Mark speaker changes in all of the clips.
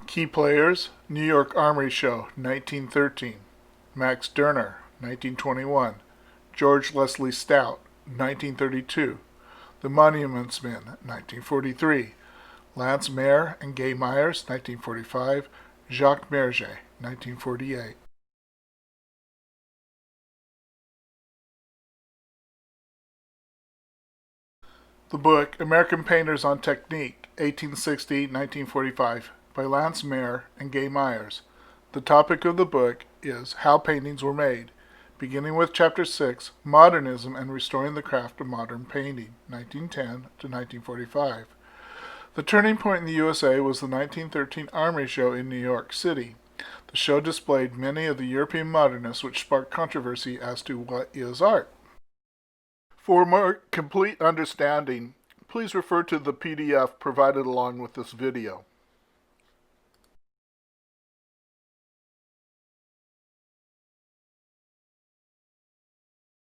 Speaker 1: Key players: New York Armory Show, 1913. Max Stirner, 1921. George Leslie Stout, 1932. The Monuments Men, 1943. Lance Mayer and Gay Myers, 1945. Jacques Maroger, 1948. The book American Painters on Technique, 1860-1945, by Lance Mayer and Gay Myers. The topic of the book is How Paintings Were Made, beginning with Chapter 6, Modernism and Restoring the Craft of Modern Painting, 1910 to 1945. The turning point in the USA was the 1913 Armory Show in New York City. The show displayed many of the European modernists, which sparked controversy as to what is art. For more complete understanding, please refer to the PDF provided along with this video.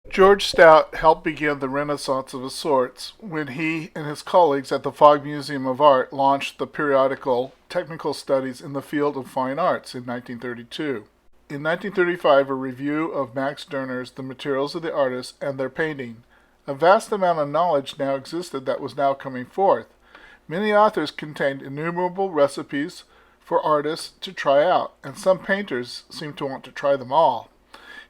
Speaker 1: George Stout helped begin the Renaissance of sorts when he and his colleagues at the Fogg Museum of Art launched the periodical Technical Studies in the Field of Fine Arts in 1932. In 1935, a review of Max Stirner's The Materials of the Artists and Their Painting. A vast amount of knowledge now existed that was now coming forth. Many authors contained innumerable recipes for artists to try out, and some painters seemed to want to try them all.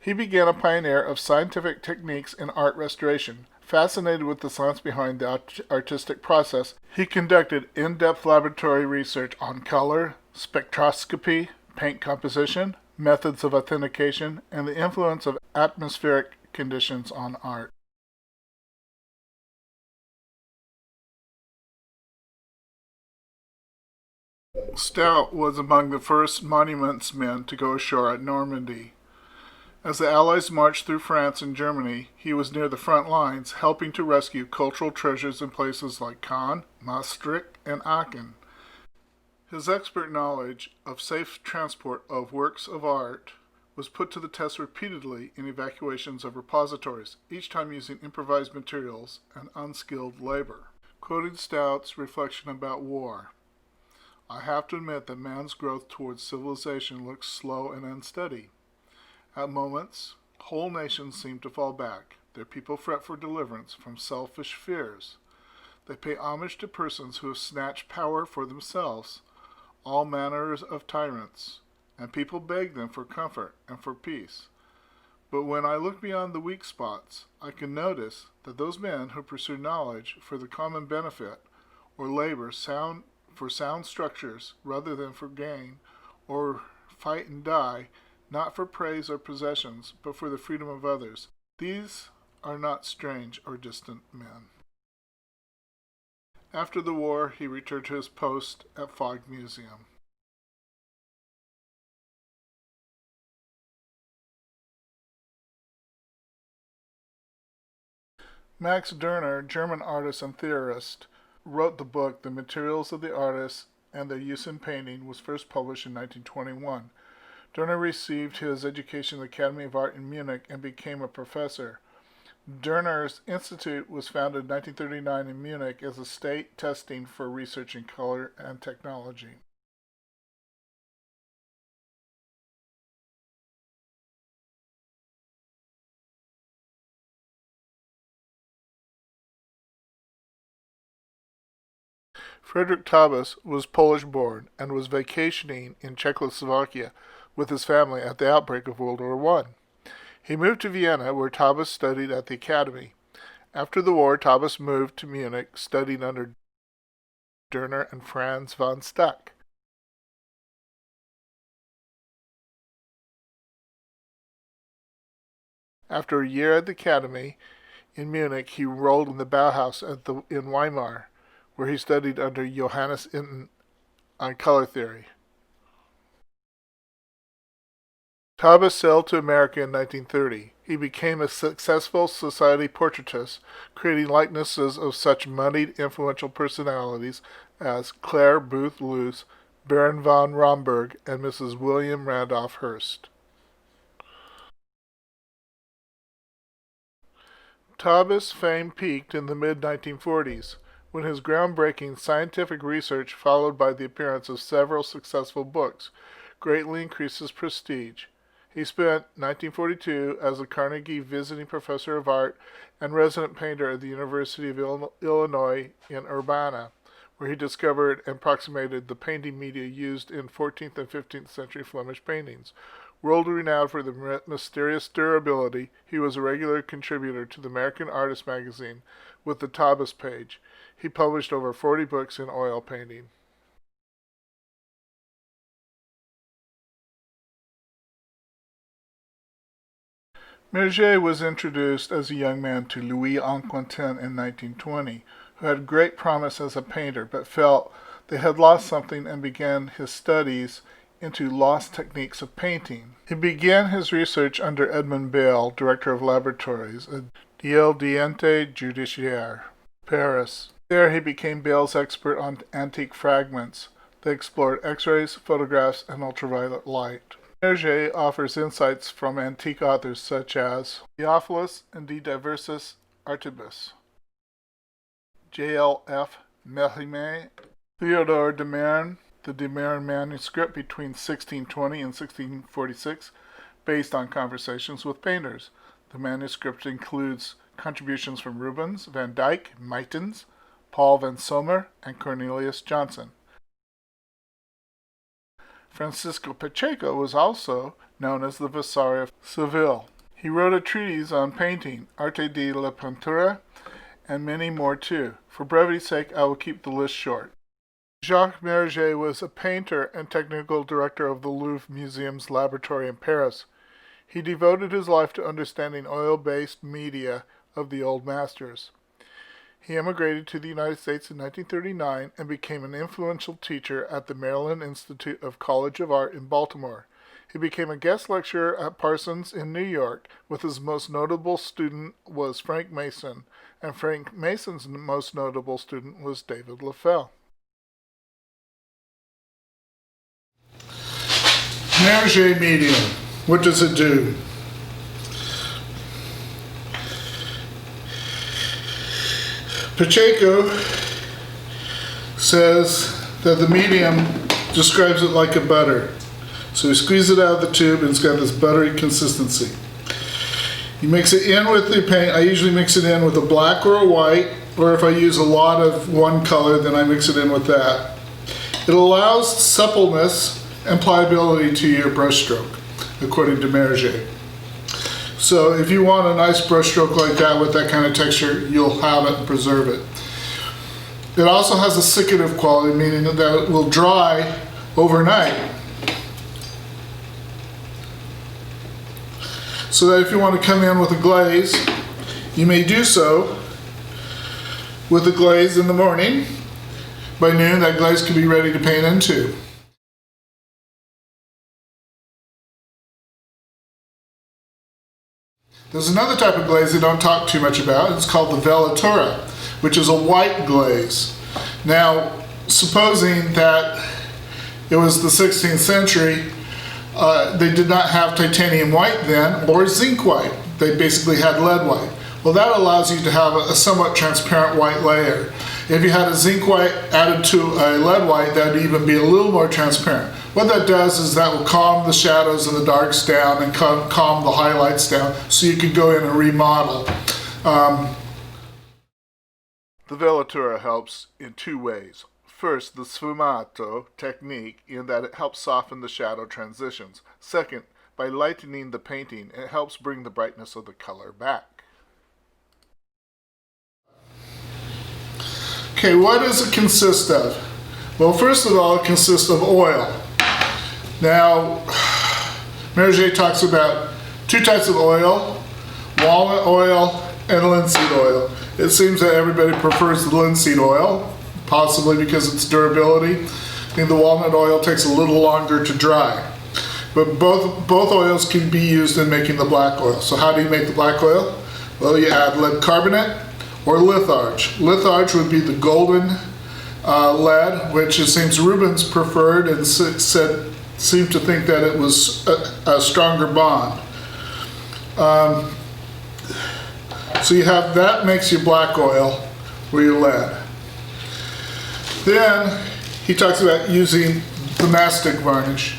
Speaker 1: He began a pioneer of scientific techniques in art restoration. Fascinated with the science behind the artistic process, he conducted in-depth laboratory research on color, spectroscopy, paint composition, methods of authentication, and the influence of atmospheric conditions on art. Stout was among the first monuments men to go ashore at Normandy. As the Allies marched through France and Germany, he was near the front lines, helping to rescue cultural treasures in places like Caen, Maastricht, and Aachen. His expert knowledge of safe transport of works of art was put to the test repeatedly in evacuations of repositories, each time using improvised materials and unskilled labor. Quoting Stout's reflection about war, I have to admit that man's growth towards civilization looks slow and unsteady. At moments, whole nations seem to fall back. Their people fret for deliverance from selfish fears. They pay homage to persons who have snatched power for themselves, all manners of tyrants, and people beg them for comfort and for peace. But when I look beyond the weak spots, I can notice that those men who pursue knowledge for the common benefit, or labor for sound structures rather than for gain, or fight and die, not for praise or possessions, but for the freedom of others. These are not strange or distant men. After the war, he returned to his post at Fogg Museum. Max Stirner, German artist and theorist, wrote the book The Materials of the Artists and Their Use in Painting, was first published in 1921. Stirner received his education in the Academy of Art in Munich and became a professor. Stirner's Institute was founded in 1939 in Munich as a state testing for research in color and technology. Frederick Taubes was Polish-born and was vacationing in Czechoslovakia with his family at the outbreak of World War I. He moved to Vienna, where Taubes studied at the Academy. After the war, Taubes moved to Munich, studying under Stirner and Franz von Stuck. After a year at the Academy in Munich, he enrolled in the Bauhaus in Weimar, where he studied under Johannes Itten on color theory. Taubes sailed to America in 1930. He became a successful society portraitist, creating likenesses of such moneyed, influential personalities as Clare Booth Luce, Baron von Romberg, and Mrs. William Randolph Hearst. Taubes' fame peaked in the mid-1940s. when his groundbreaking scientific research, followed by the appearance of several successful books, greatly increased his prestige. He spent 1942 as a Carnegie Visiting Professor of Art and resident painter at the University of Illinois in Urbana, where he discovered and approximated the painting media used in 14th and 15th century Flemish paintings. World renowned for the mysterious durability, he was a regular contributor to the American Artist magazine with the Taubes page. He published over 40 books in oil painting. Maroger was introduced as a young man to Louis Anquetin in 1920, who had great promise as a painter, but felt they had lost something and began his studies into lost techniques of painting. He began his research under Edmond Bayle, director of laboratories at l'Istitut Judiciaire, Paris. There he became Bayle's expert on antique fragments. They explored X-rays, photographs, and ultraviolet light. Maroger offers insights from antique authors such as Theophilus and De Diversis Artibus, J.L.F. Mérimée, Theodore de Merne, the de Merne manuscript between 1620 and 1646, based on conversations with painters. The manuscript includes contributions from Rubens, Van Dyck, Meitens, Paul van Sommer, and Cornelius Johnson. Francisco Pacheco was also known as the Vasari of Seville. He wrote a treatise on painting, Arte de la Pintura, and many more too. For brevity's sake, I will keep the list short. Jacques Maroger was a painter and technical director of the Louvre Museum's laboratory in Paris. He devoted his life to understanding oil-based media of the old masters. He emigrated to the United States in 1939 and became an influential teacher at the Maryland Institute of College of Art in Baltimore. He became a guest lecturer at Parsons in New York, with his most notable student was Frank Mason, and Frank Mason's most notable student was David Lafell. Maroger medium. What does it do? Pacheco says that the medium describes it like a butter. So you squeeze it out of the tube and it's got this buttery consistency. You mix it in with the paint. I usually mix it in with a black or a white, or if I use a lot of one color, then I mix it in with that. It allows suppleness and pliability to your brushstroke, according to Maroger. So if you want a nice brushstroke like that with that kind of texture, you'll have it and preserve it. It also has a seccative quality, meaning that it will dry overnight. So that if you want to come in with a glaze, you may do so with a glaze in the morning. By noon, that glaze can be ready to paint into. There's another type of glaze they don't talk too much about. It's called the velatura, which is a white glaze. Now, supposing that it was the 16th century, they did not have titanium white then, or zinc white. They basically had lead white. Well, that allows you to have a somewhat transparent white layer. If you had a zinc white added to a lead white, that would even be a little more transparent. What that does is that will calm the shadows and the darks down and calm the highlights down, so you can go in and remodel. The velatura helps in two ways. First, the sfumato technique, in that it helps soften the shadow transitions. Second, by lightening the painting, it helps bring the brightness of the color back. Okay, what does it consist of? Well, first of all, it consists of oil. Now, Maroger talks about two types of oil, walnut oil and linseed oil. It seems that everybody prefers the linseed oil, possibly because of its durability. I think the walnut oil takes a little longer to dry. But both oils can be used in making the black oil. So how do you make the black oil? Well, you add lead carbonate or litharge. Litharge would be the golden lead, which it seems Rubens preferred and seemed to think that it was a stronger bond. So you have that makes your black oil or your lead. Then he talks about using the mastic varnish.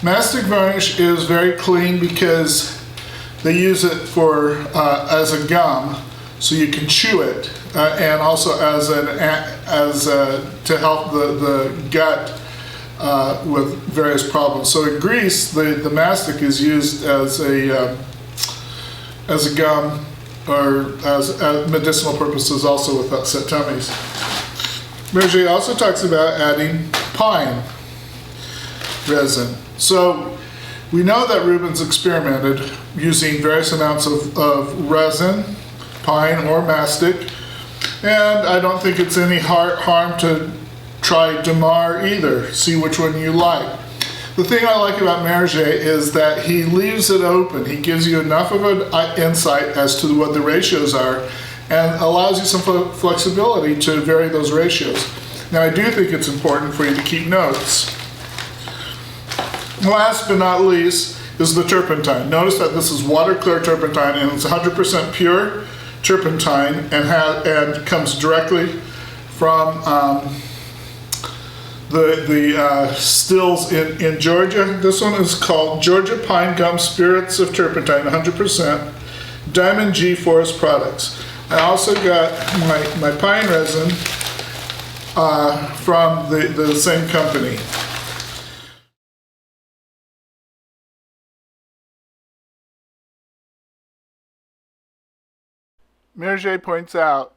Speaker 1: Mastic varnish is very clean because they use it for as a gum, so you can chew it, and also as to help the gut with various problems. So in Greece, the mastic is used as a gum or as medicinal purposes, also with upset tummies. Maroger also talks about adding pine resin. So we know that Rubens experimented using various amounts of resin, pine or mastic, and I don't think it's any harm to try Demar either. See which one you like. The thing I like about Maroger is that he leaves it open. He gives you enough of an insight as to what the ratios are and allows you some flexibility to vary those ratios. Now, I do think it's important for you to keep notes. Last but not least is the turpentine. Notice that this is water clear turpentine, and it's 100% pure turpentine and comes directly from the stills in Georgia. This one is called Georgia Pine Gum Spirits of Turpentine, 100%, Diamond G Forest Products. I also got my pine resin from the same company. Maroger points out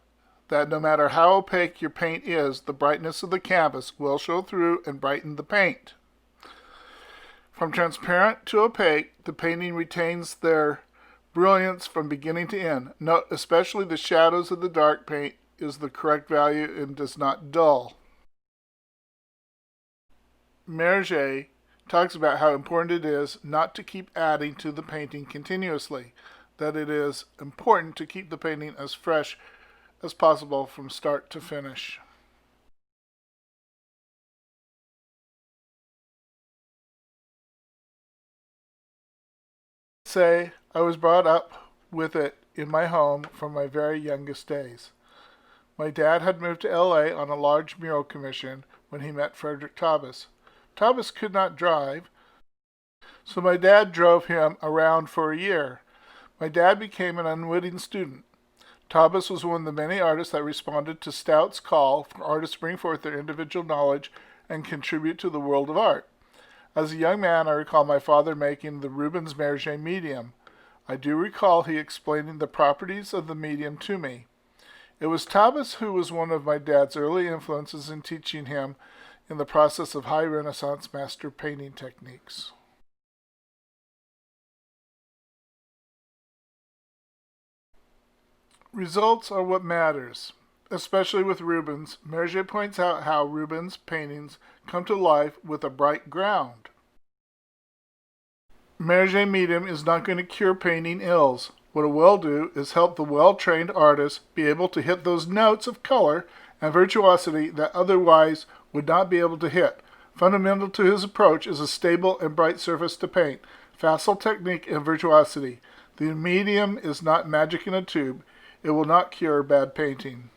Speaker 1: that no matter how opaque your paint is, the brightness of the canvas will show through and brighten the paint. From transparent to opaque, the painting retains their brilliance from beginning to end. Note especially the shadows of the dark paint is the correct value and does not dull. Maroger talks about how important it is not to keep adding to the painting continuously, that it is important to keep the painting as fresh as possible from start to finish. Say, I was brought up with it in my home from my very youngest days. My dad had moved to LA on a large mural commission when he met Frederick Taubes. Taubes could not drive, so my dad drove him around for a year. My dad became an unwitting student. Taubes was one of the many artists that responded to Stout's call for artists to bring forth their individual knowledge and contribute to the world of art. As a young man, I recall my father making the Rubens Maroger medium. I do recall he explaining the properties of the medium to me. It was Taubes who was one of my dad's early influences in teaching him in the process of high Renaissance master painting techniques. Results are what matters. Especially with Rubens, Maroger points out how Rubens' paintings come to life with a bright ground. Maroger medium is not going to cure painting ills. What it will do is help the well-trained artist be able to hit those notes of color and virtuosity that otherwise would not be able to hit. Fundamental to his approach is a stable and bright surface to paint, facile technique and virtuosity. The medium is not magic in a tube. It will not cure bad painting.